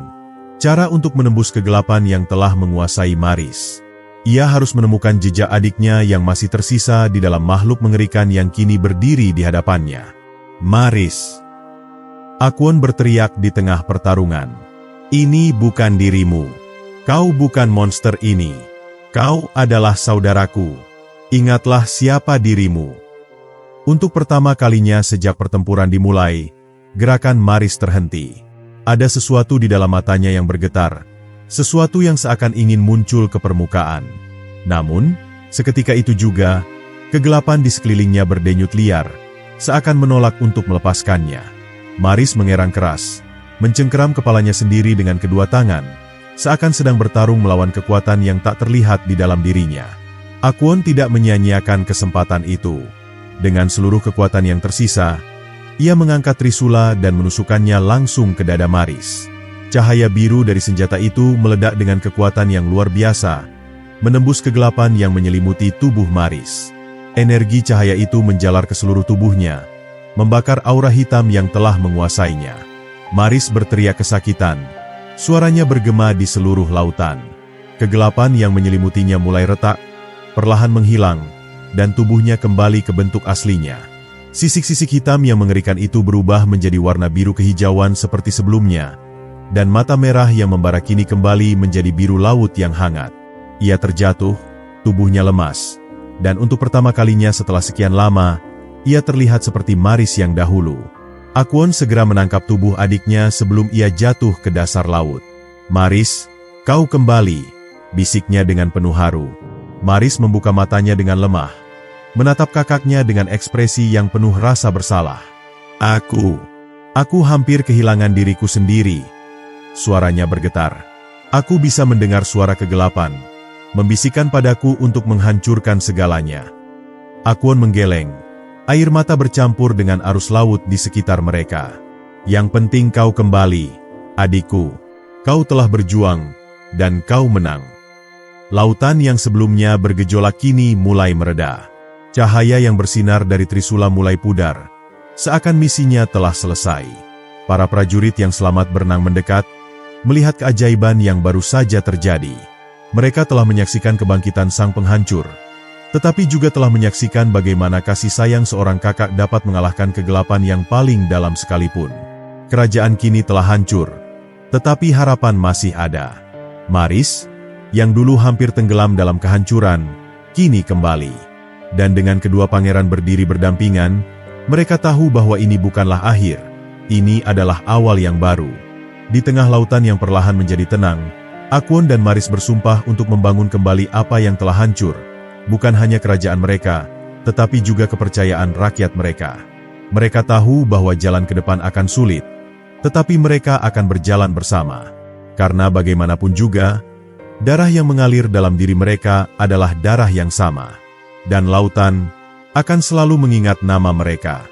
cara untuk menembus kegelapan yang telah menguasai Maris. Ia harus menemukan jejak adiknya yang masih tersisa di dalam makhluk mengerikan yang kini berdiri di hadapannya. Maris. Akwon berteriak di tengah pertarungan. Ini bukan dirimu. Kau bukan monster ini. Kau adalah saudaraku. Ingatlah siapa dirimu. Untuk pertama kalinya sejak pertempuran dimulai, gerakan Maris terhenti. Ada sesuatu di dalam matanya yang bergetar, sesuatu yang seakan ingin muncul ke permukaan. Namun, seketika itu juga, kegelapan di sekelilingnya berdenyut liar, seakan menolak untuk melepaskannya. Maris mengerang keras, mencengkeram kepalanya sendiri dengan kedua tangan, seakan sedang bertarung melawan kekuatan yang tak terlihat di dalam dirinya. Akwon tidak menyia-nyiakan kesempatan itu. Dengan seluruh kekuatan yang tersisa, ia mengangkat trisula dan menusukkannya langsung ke dada Maris. Cahaya biru dari senjata itu meledak dengan kekuatan yang luar biasa, menembus kegelapan yang menyelimuti tubuh Maris. Energi cahaya itu menjalar ke seluruh tubuhnya, membakar aura hitam yang telah menguasainya. Maris berteriak kesakitan, suaranya bergema di seluruh lautan. Kegelapan yang menyelimutinya mulai retak, perlahan menghilang, dan tubuhnya kembali ke bentuk aslinya. Sisik-sisik hitam yang mengerikan itu berubah menjadi warna biru kehijauan seperti sebelumnya, dan mata merah yang membara kini kembali menjadi biru laut yang hangat. Ia terjatuh, tubuhnya lemas, dan untuk pertama kalinya setelah sekian lama, ia terlihat seperti Maris yang dahulu. Akwon segera menangkap tubuh adiknya sebelum ia jatuh ke dasar laut. "Maris, kau kembali," bisiknya dengan penuh haru. Maris membuka matanya dengan lemah, menatap kakaknya dengan ekspresi yang penuh rasa bersalah. Aku hampir kehilangan diriku sendiri." Suaranya bergetar. "Aku bisa mendengar suara kegelapan, membisikkan padaku untuk menghancurkan segalanya." Akwon menggeleng, air mata bercampur dengan arus laut di sekitar mereka. "Yang penting kau kembali, adikku. Kau telah berjuang, dan kau menang." Lautan yang sebelumnya bergejolak kini mulai mereda. Cahaya yang bersinar dari trisula mulai pudar, seakan misinya telah selesai. Para prajurit yang selamat berenang mendekat, melihat keajaiban yang baru saja terjadi. Mereka telah menyaksikan kebangkitan sang penghancur, tetapi juga telah menyaksikan bagaimana kasih sayang seorang kakak dapat mengalahkan kegelapan yang paling dalam sekalipun. Kerajaan kini telah hancur, tetapi harapan masih ada. Maris, yang dulu hampir tenggelam dalam kehancuran, kini kembali. Dan dengan kedua pangeran berdiri berdampingan, mereka tahu bahwa ini bukanlah akhir, ini adalah awal yang baru. Di tengah lautan yang perlahan menjadi tenang, Akwon dan Maris bersumpah untuk membangun kembali apa yang telah hancur, bukan hanya kerajaan mereka, tetapi juga kepercayaan rakyat mereka. Mereka tahu bahwa jalan ke depan akan sulit, tetapi mereka akan berjalan bersama. Karena bagaimanapun juga, darah yang mengalir dalam diri mereka adalah darah yang sama. Dan lautan akan selalu mengingat nama mereka.